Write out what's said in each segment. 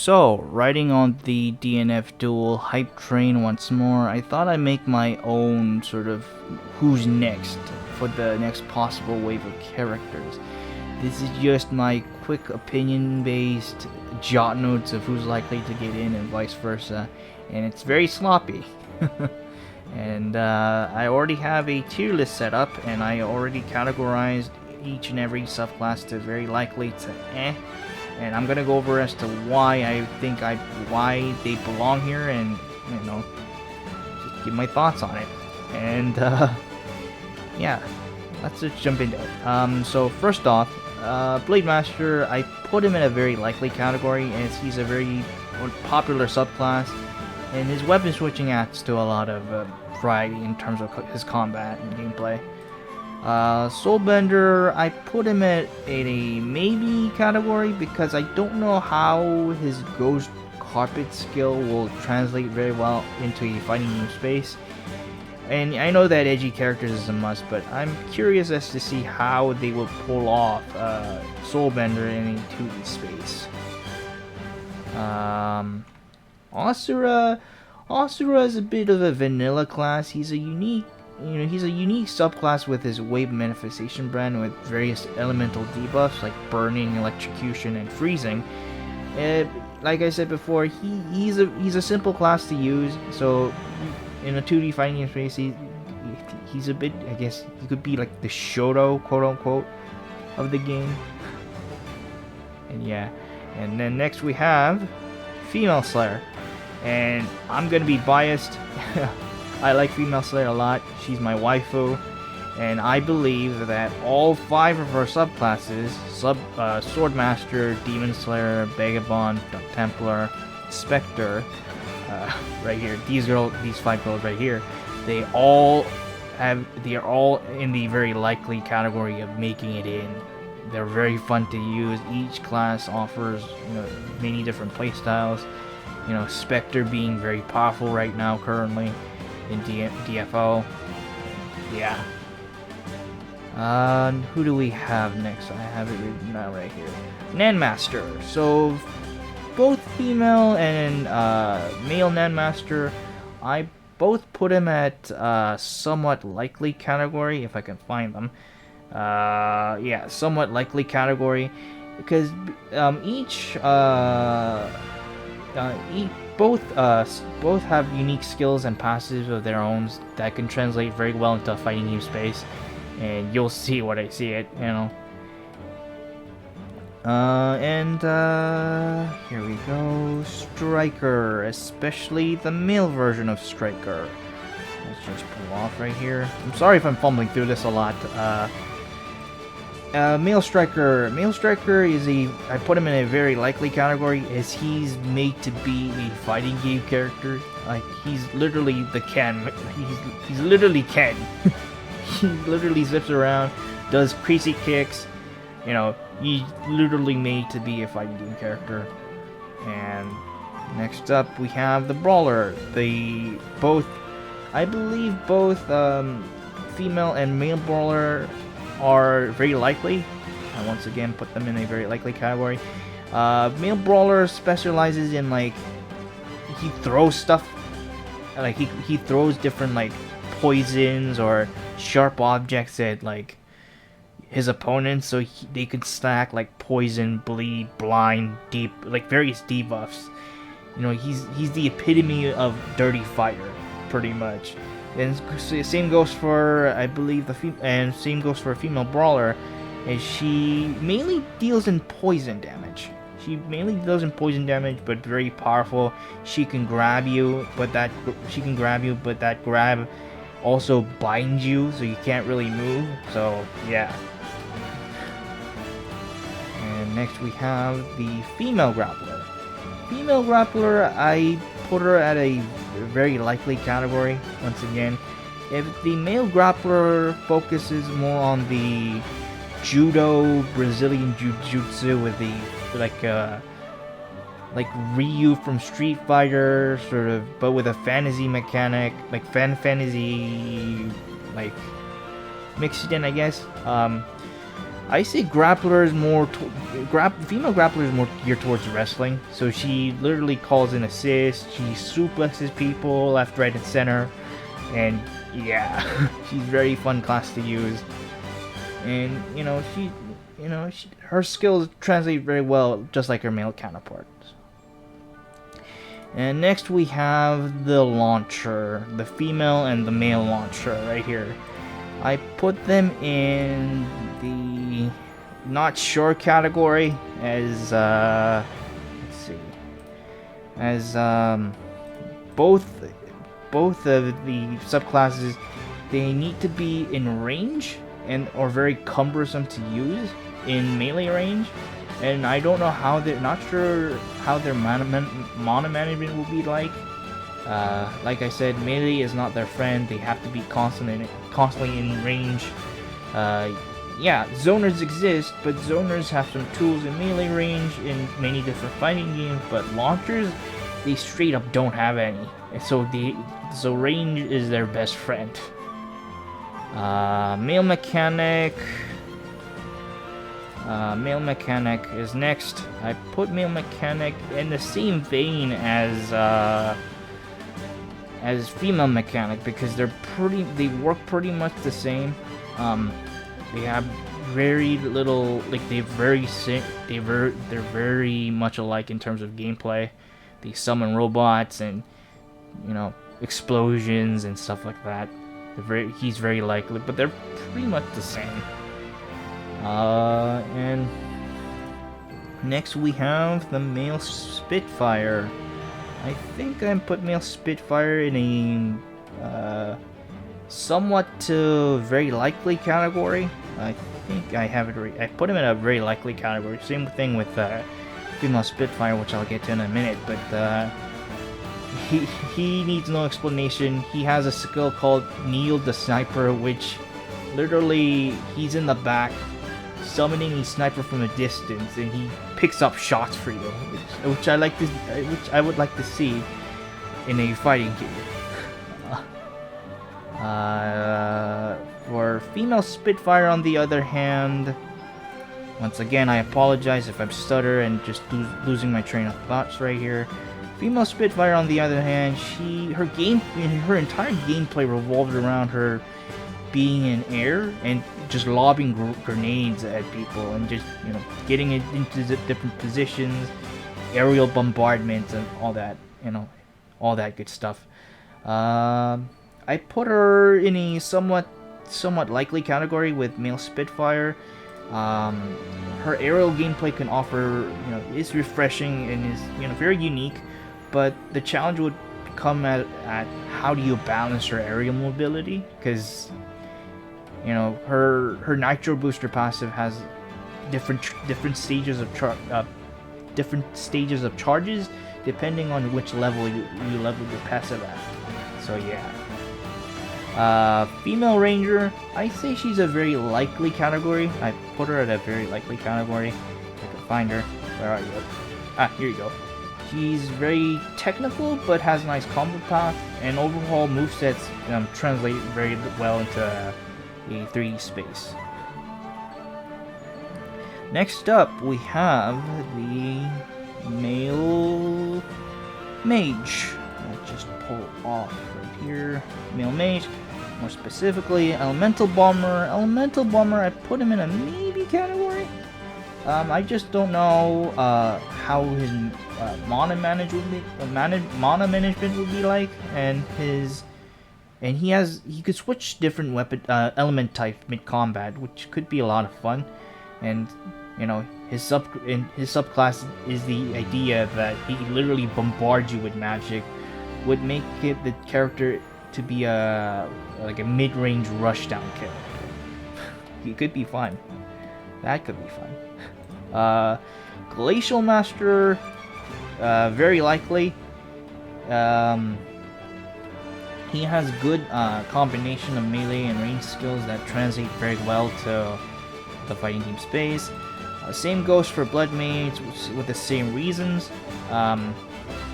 So, riding on the DNF Duel hype train once more, I thought I'd make my own sort of who's next for the next possible wave of characters. This is just my quick opinion-based jot notes of who's likely to get in and vice versa, and it's very sloppy. And I already have a tier list set up, and I already categorized each and every subclass to very likely to and I'm gonna go over as to why I think why they belong here, and just give my thoughts on it. And yeah, let's just jump into it. So first off, Blademaster, I put him in a very likely category as he's a very popular subclass, and his weapon switching adds to a lot of variety in terms of his combat and gameplay. Soulbender, I put him at a maybe category because I don't know how his Ghost Carpet skill will translate very well into a fighting game space. And I know that edgy characters is a must, but I'm curious as to see how they will pull off Soulbender in a 2D space. Asura is a bit of a vanilla class. He's a unique subclass with his wave manifestation brand with various elemental debuffs like burning, electrocution, and freezing. Like I said before, he's a simple class to use. So in a 2D fighting game space, he's a bit, I guess he could be like the Shoto, quote unquote, of the game. And yeah, and then next we have Female Slayer, and I'm gonna be biased. I like Female Slayer a lot. She's my waifu, and I believe that all 5 of her subclasses, Swordmaster, Demon Slayer, Vagabond, Templar, Spectre, right here, these 5 girls right here, they are all in the very likely category of making it in. They're very fun to use. Each class offers many different playstyles. Spectre being very powerful right now currently in DFO. Yeah. Who do we have next? I have it written down right here. Necromancer. So both female and male Necromancer, I both put him at somewhat likely category if I can find them. Yeah, somewhat likely category because both have unique skills and passives of their own that can translate very well into a fighting game space, and you'll see what I see it, here we go. Striker, especially the male version of Striker. Let's just pull off right here. I'm sorry if I'm fumbling through this a lot. Male Striker is I put him in a very likely category as he's made to be a fighting game character. Like, he's literally the Ken. He's literally Ken. He literally zips around, does crazy kicks. He's literally made to be a fighting game character. And next up we have the Brawler. I believe both female and male Brawler are very likely. I once again put them in a very likely category. Male Brawler specializes in he throws stuff, he throws different poisons or sharp objects at his opponents, so they could stack poison, bleed, blind, deep, various debuffs. He's the epitome of dirty fighter, pretty much. And same goes for, I believe, same goes for a female Brawler, as she mainly deals in poison damage. But very powerful. She can grab you, but that grab also binds you, so you can't really move. So yeah. And next we have the female Grappler. Female Grappler, I put her at a very likely category once again. If the male Grappler focuses more on the judo, Brazilian jiu-jitsu with the like Ryu from Street Fighter, sort of, but with a fantasy mechanic, fantasy mixed in, I guess. I say Grappler is more female Grappler is more geared towards wrestling. So she literally calls in assists. She suplexes people left, right, and center, and yeah, she's very fun class to use. And her skills translate very well, just like her male counterparts. And next we have the launcher, the female and the male launcher right here. I put them in the not sure category as let's see, as both of the subclasses, they need to be in range and or very cumbersome to use in melee range, and I don't know how they're not sure how their mana management will be like. Like I said, melee is not their friend. They have to be constantly in range. Yeah, zoners exist, but zoners have some tools in melee range in many different fighting games, but launchers, they straight up don't have any. So range is their best friend. Male mechanic is next. I put male mechanic in the same vein as female mechanic because they work pretty much the same. They have very little, like they're very much alike in terms of gameplay. They summon robots and explosions and stuff like that. He's very likely, but they're pretty much the same. And next we have the male Spitfire. I think I put male Spitfire in a somewhat very likely category. I think I have it right. I put him in a very likely category. Same thing with female Spitfire, which I'll get to in a minute. But he needs no explanation. He has a skill called Kneel the Sniper, which literally he's in the back summoning a sniper from a distance, and he picks up shots for you, which I would like to see in a fighting game. For female Spitfire, on the other hand, once again, I apologize if I'm stutter and just losing my train of thoughts right here. Female Spitfire, on the other hand, her entire gameplay revolved around her being in air and just lobbing grenades at people and just getting it into different positions, aerial bombardments and all that good stuff. I put her in a somewhat likely category with male Spitfire. Her aerial gameplay can offer, is refreshing and is, very unique, but the challenge would come at how do you balance her aerial mobility, because her nitro booster passive has different stages of charges depending on which level you level your passive at. So yeah. Female Ranger, I say she's a very likely category. I put her at a very likely category. If I can find her. Where are you? Ah, here you go. She's very technical, but has a nice combo path, and overall movesets translate very well into a 3D space. Next up, we have the male mage. I'll just pull off right here. Male mage. More specifically, Elemental Bomber. Elemental Bomber, I put him in a maybe category. I just don't know how his mana management would be like, and he could switch different weapon element type mid combat, which could be a lot of fun. And his subclass is the idea that he literally bombards you with magic, would make it the character to be like a mid-range rushdown character. He could be fun. That could be fun. Glacial Master, very likely. He has good combination of melee and range skills that translate very well to the fighting game space. Same goes for Blood Mage with the same reasons.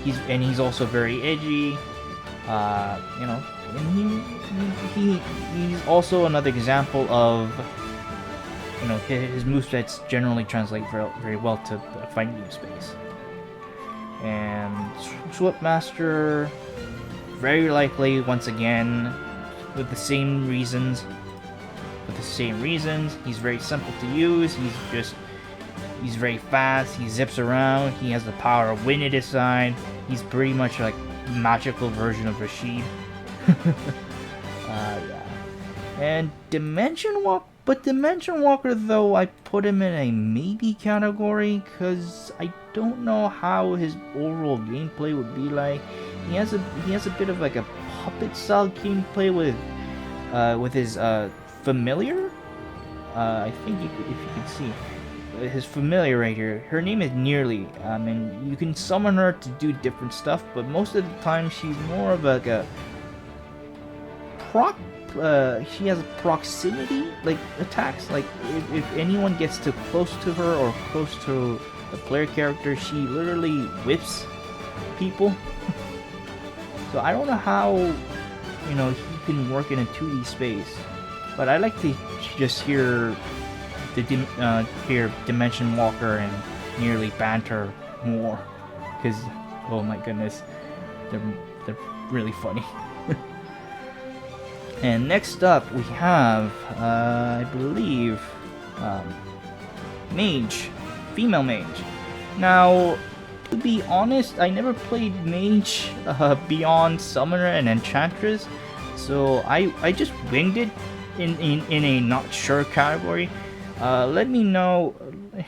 He's also very edgy. And he's also another example of you know, his movesets generally translate very well to the fighting game space. And Swipmaster, very likely once again with the same reasons. He's very simple to use. He's very fast. He zips around. He has the power of wind at his side. He's pretty much like magical version of Rashid. Yeah. And Dimension Walker, though, I put him in a maybe category because I don't know how his overall gameplay would be like. He has a bit of like a puppet style gameplay with his familiar. I think if you can see his familiar right here, her name is Nearly, and you can summon her to do different stuff, but most of the time she's more of like a proc. She has proximity like attacks. Like if anyone gets too close to her or close to the player character, she literally whips people. So I don't know how, you know, he can work in a 2D space, but I like to just hear Dimension Walker and Nearly banter more, because oh my goodness, they're really funny. And next up we have I believe Mage, female Mage. Now, to be honest, I never played Mage beyond Summoner and Enchantress, so I just winged it in a not sure category. Let me know,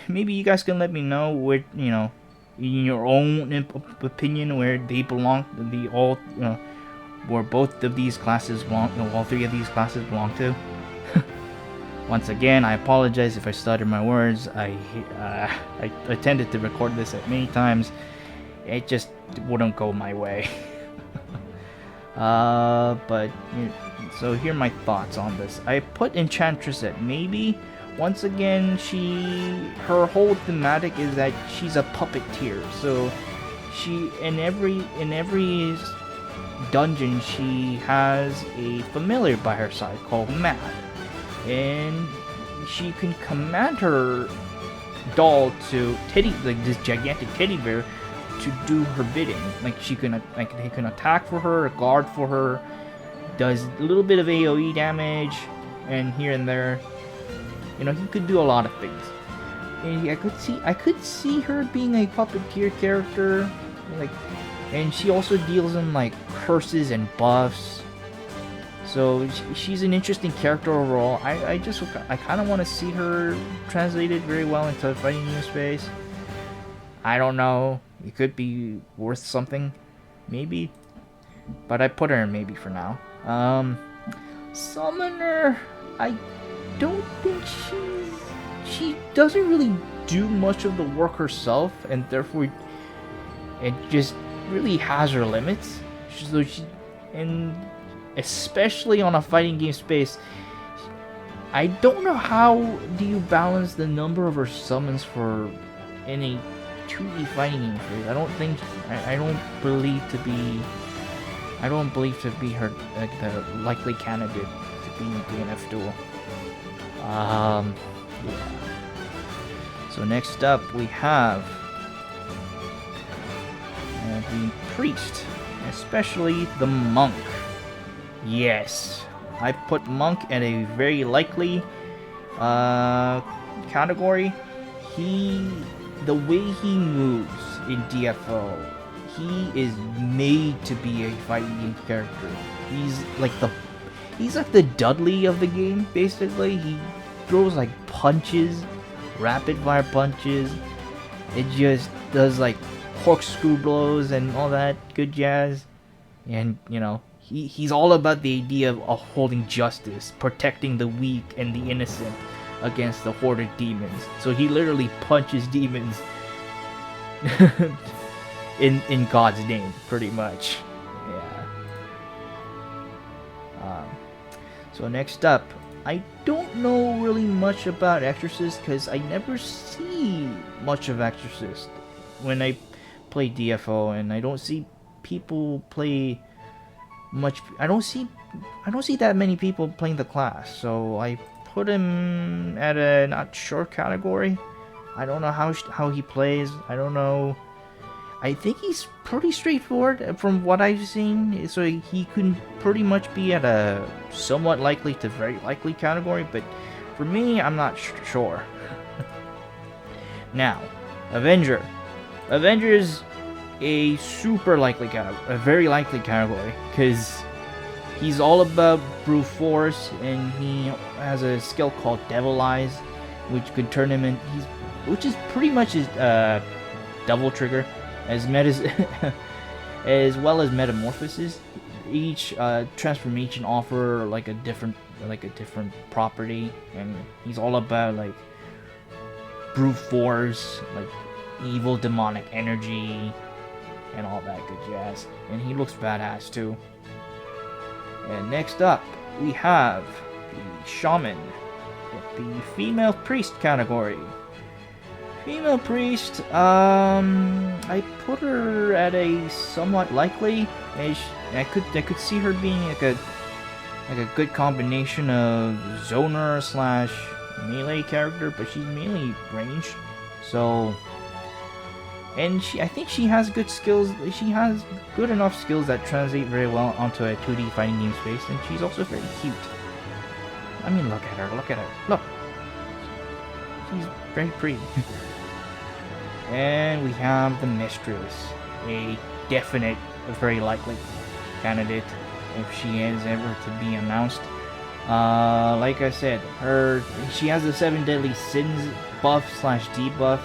maybe you guys can let me know where, you know, in your own opinion, where they belong, where both of these classes belong, all three of these classes belong to. Once again, I apologize if I stutter my words. I attempted to record this at many times. It just wouldn't go my way. But so here are my thoughts on this. I put Enchantress at maybe. Once again, her whole thematic is that she's a puppeteer. So she in every dungeon she has a familiar by her side called Mad, and she can command her doll to like this gigantic teddy bear to do her bidding. Like he can attack for her, guard for her, does a little bit of AoE damage, and here and there. You know, he could do a lot of things. And I could see her being a puppeteer character, like, and she also deals in like curses and buffs. So she's an interesting character overall. I kind of want to see her translated very well into the fighting game space. I don't know. It could be worth something, maybe. But I put her in maybe for now. Summoner, I don't think she doesn't really do much of the work herself, and therefore it just really has her limits. So and especially on a fighting game space, I don't know how do you balance the number of her summons for any 2D fighting game space. I don't believe to be her like the likely candidate to be in DNF Duel. Yeah. So next up we have the Priest, especially the Monk. Yes, I put Monk at a very likely category. The way he moves in DFO, he is made to be a fighting game character. He's like the Dudley of the game, basically. He throws like punches, rapid fire punches. It just does like corkscrew blows and all that good jazz. And you know, he's all about the idea of upholding justice, protecting the weak and the innocent against the horde of demons. So he literally punches demons in God's name, pretty much. Yeah. So next up, I don't know really much about Exorcist because I never see much of Exorcist when I play DFO, and I don't see people play much. I don't see that many people playing the class, so I put him at a not sure category. I don't know how he plays. I don't know. I think he's pretty straightforward from what I've seen. So he can pretty much be at a somewhat likely to very likely category. But for me, I'm not sure. Now, Avenger. Avenger is a super likely category, a very likely category, because he's all about brute force, and he has a skill called Devil Eyes, which could turn him in. Which is pretty much his double trigger, as as well as metamorphosis. Each transformation offer like a different property, and he's all about like brute force, like evil demonic energy, and all that good jazz. And he looks badass too. And next up, we have the Shaman, the female priest category. Female priest, I put her at a somewhat likely. I could see her being like a good combination of zoner / melee character, but she's mainly ranged. So, and I think she has good skills. She has good enough skills that translate very well onto a 2D fighting game space, and she's also very cute. I mean, look at her, look. She's very pretty. And we have the Mistress, a definite, very likely candidate if she is ever to be announced. Like I said, she has the 7 Deadly Sins buff / debuff,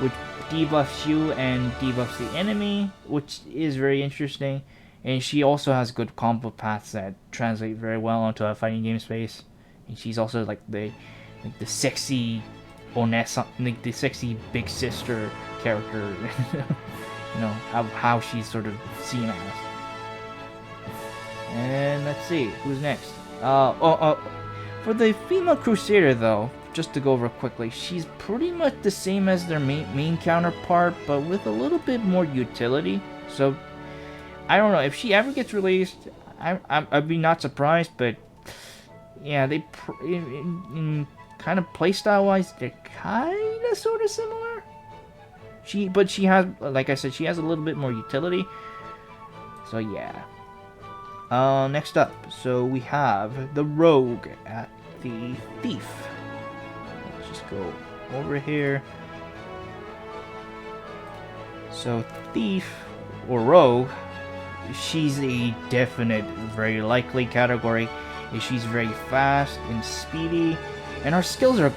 which debuffs you and debuffs the enemy, which is very interesting. And she also has good combo paths that translate very well onto a fighting game space. And she's also like the sexy Onessa, like the sexy big sister character. You know how she's sort of seen as. And let's see who's next. For the female Crusader though, just to go over quickly, she's pretty much the same as their main counterpart, but with a little bit more utility. So I don't know if she ever gets released. I'd be not surprised, but yeah, they in kind of playstyle wise, they're kind of sort of similar. But she has, like I said, she has a little bit more utility. So yeah. Next up, so we have the Rogue at the Thief. Let's just go over here. So Thief or Rogue, she's a definite, very likely category. She's very fast and speedy, and her skills and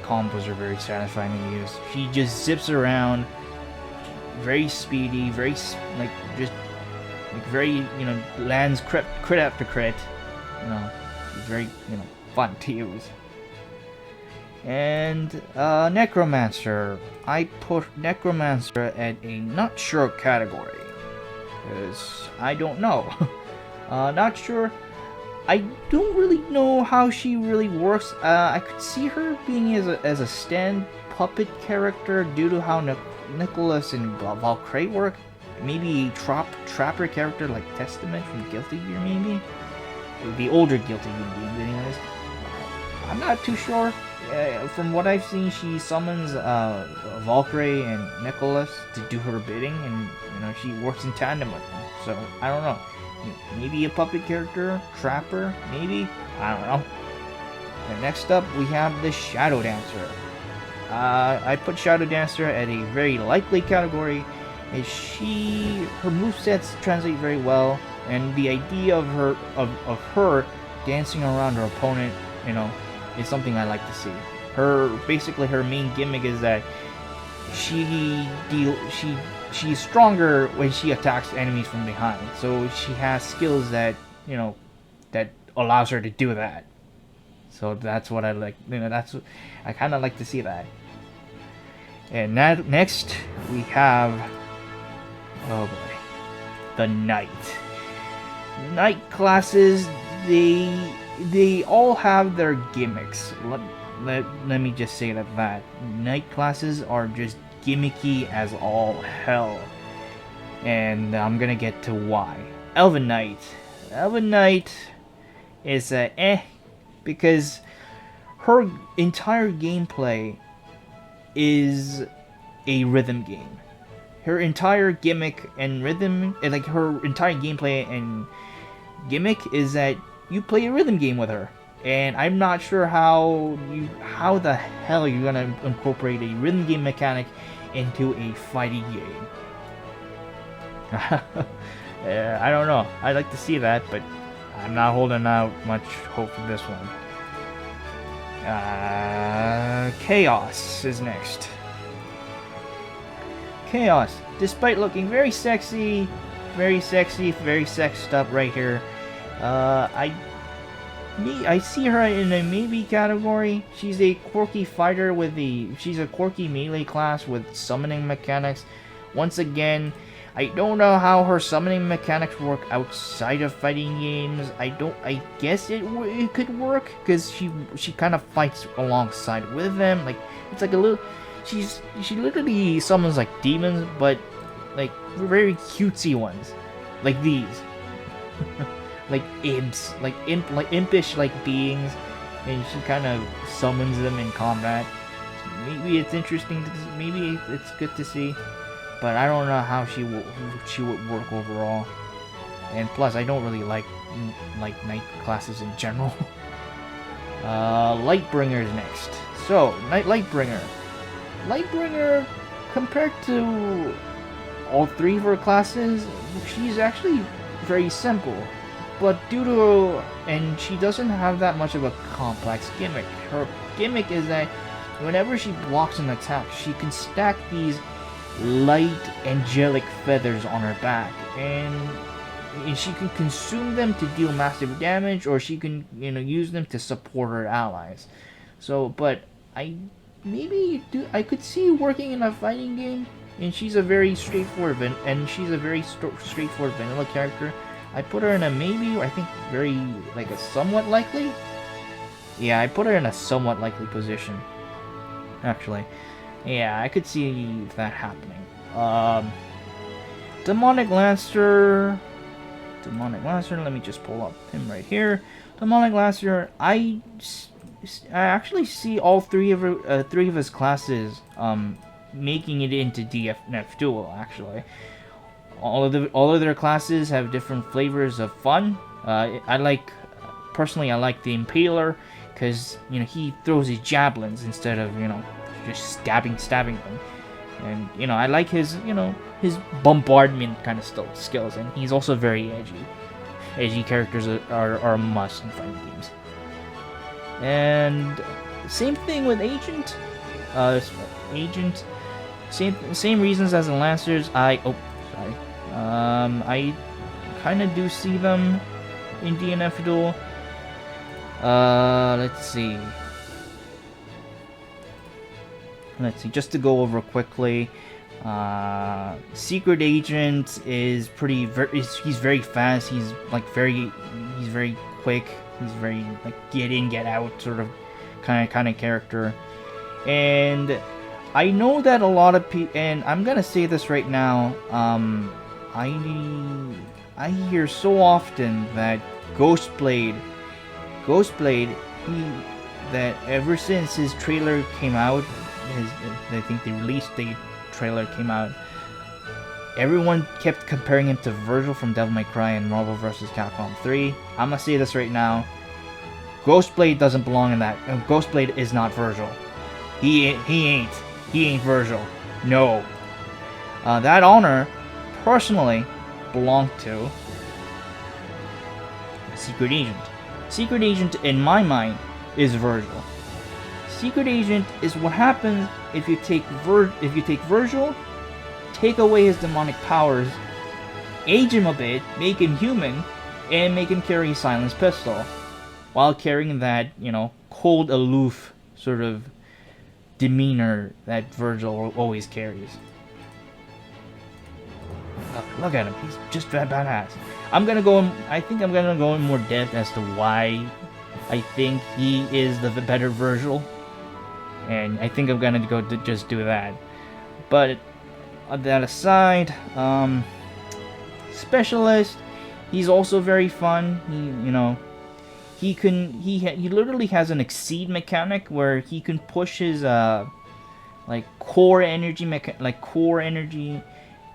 combos are very satisfying to use. She just zips around, very speedy, very very, lands crit after crit. Very, fun to use. And Necromancer, I put Necromancer at a not sure category, because I don't know. Not sure. I don't really know how she really works. I could see her being as a stand puppet character due to how Nicholas and Valkyrie work. Maybe a trapper character like Testament from Guilty Gear, maybe? The older Guilty Gear game, anyways. I'm not too sure. From what I've seen, she summons Valkyrie and Nicholas to do her bidding, and she works in tandem with them. So I don't know. Maybe a puppet character, trapper, maybe. I don't know. And next up, we have the Shadow Dancer. I put Shadow Dancer at a very likely category. Her movesets translate very well, and the idea of her dancing around her opponent, is something I like to see. Basically her main gimmick is that she's stronger when she attacks enemies from behind. So she has skills that that allows her to do that. So that's what I like. I kind of like to see that. And next we have, oh boy, the Knight. Knight classes, they all have their gimmicks. Let me just say that Knight classes are just gimmicky as all hell, and I'm gonna get to why. Elven Knight is because her entire gameplay is a rhythm game. Her entire gimmick and rhythm, and like her entire gameplay and gimmick is that you play a rhythm game with her. And I'm not sure how the hell you're gonna incorporate a rhythm game mechanic into a fighting game. I don't know. I'd like to see that, but I'm not holding out much hope for this one. Chaos is next. Chaos, despite looking very sexy, very sexed up right here, I see her in a maybe category. She's a quirky fighter she's a quirky melee class with summoning mechanics. Once again, I don't know how her summoning mechanics work outside of fighting games. I guess it could work because she kind of fights alongside with them. Like, it's like a little. She literally summons like demons, but like very cutesy ones, like these, like imps, like impish like beings, and she kind of summons them in combat. Maybe it's interesting. Maybe it's good to see, but I don't know how she would work overall. And plus, I don't really like knight classes in general. Lightbringer is next. So, Lightbringer. Lightbringer, compared to all three of her classes, she's actually very simple. But and she doesn't have that much of a complex gimmick. Her gimmick is that whenever she blocks an attack, she can stack these light angelic feathers on her back, and she can consume them to deal massive damage, or she can use them to support her allies. So, but I could see working in a fighting game, and she's a very straightforward straightforward vanilla character. I put her in a maybe, I think a somewhat likely. Yeah, I put her in a somewhat likely position. Actually, yeah, I could see that happening. Demonic Lancer. Let me just pull up him right here. Demonic Lancer. I actually see all three of his classes making it into DNF Duel. Actually, all of their classes have different flavors of fun. Personally, I like the Impaler because he throws his javelins instead of just stabbing them, and I like his his bombardment kind of skills, and he's also very edgy. Edgy characters are a must in fighting games. And same thing with Agent. Same reasons as the Lancers. I kind of do see them in DNF Duel. Let's see, just to go over quickly. Secret Agent is he's very fast. He's very quick. He's very get in, get out sort of kind of character. And I know that a lot of people, and I'm gonna say this right now, I hear so often that Ghostblade, that ever since his trailer came out, I think the release date trailer came out, everyone kept comparing him to Virgil from Devil May Cry and Marvel vs. Capcom 3. I'm gonna say this right now. Ghostblade doesn't belong in that. Ghostblade is not Virgil. He ain't Virgil. No. That honor, personally, belonged to Secret Agent. Secret Agent, in my mind, is Virgil. Secret Agent is what happens if you take Virgil, take away his demonic powers, age him a bit, make him human, and make him carry a silenced pistol, while carrying that, cold, aloof sort of demeanor that Virgil always carries. Look at him, he's just that badass. I think I'm gonna go in more depth as to why I think he is the better Virgil, and I think I'm gonna go to just do that. But that aside, Specialist, he's also very fun. he literally has an exceed mechanic where he can push his like core energy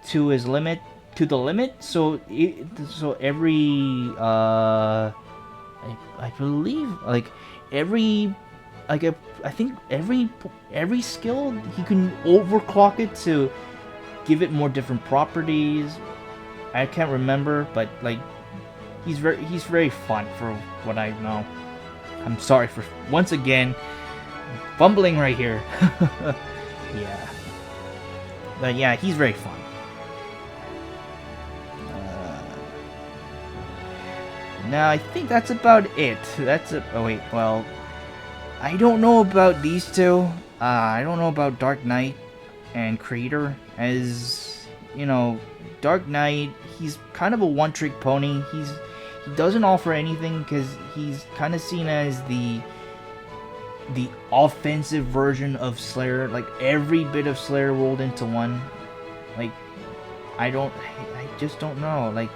to his limit, to the limit. So every I believe like every like I think every skill he can overclock it to give it more different properties. I can't remember, but like he's very fun for what I know. I'm sorry for once again fumbling right here. Yeah, but yeah, he's very fun. Now I think that's about it. Oh wait, well, I don't know about these two. I don't know about Dark Knight and Crusader. As you know, Dark Knight, he's kind of a one-trick pony. He doesn't offer anything because he's kind of seen as the offensive version of Slayer. Like every bit of Slayer rolled into one. Like I just don't know. Like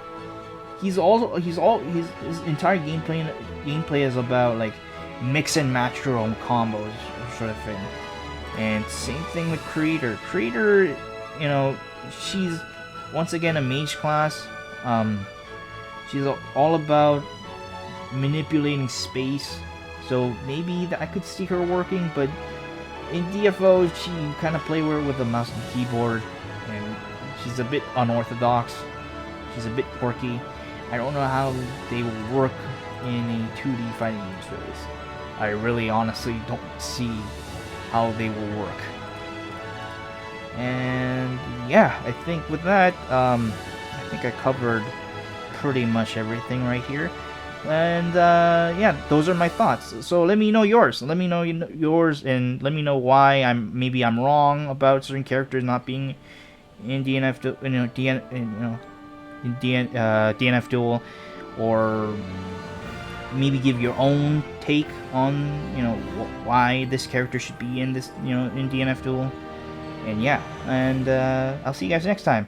his entire gameplay is about like mix and match your own combos sort of thing. And same thing with Crusader. Crusader, you know, she's once again a mage class. She's all about manipulating space. So maybe I could see her working, but in DFO she kind of play with a mouse and keyboard, and she's a bit unorthodox. She's a bit quirky. I don't know how they will work in a 2D fighting game series. I really honestly don't see how they will work. And yeah, I think with that, I think I covered pretty much everything right here. And yeah, those are my thoughts. So let me know yours. Let me know yours, and let me know why maybe I'm wrong about certain characters not being in DNF, DNF Duel, or maybe give your own take on why this character should be in this in DNF Duel. And yeah, and I'll see you guys next time.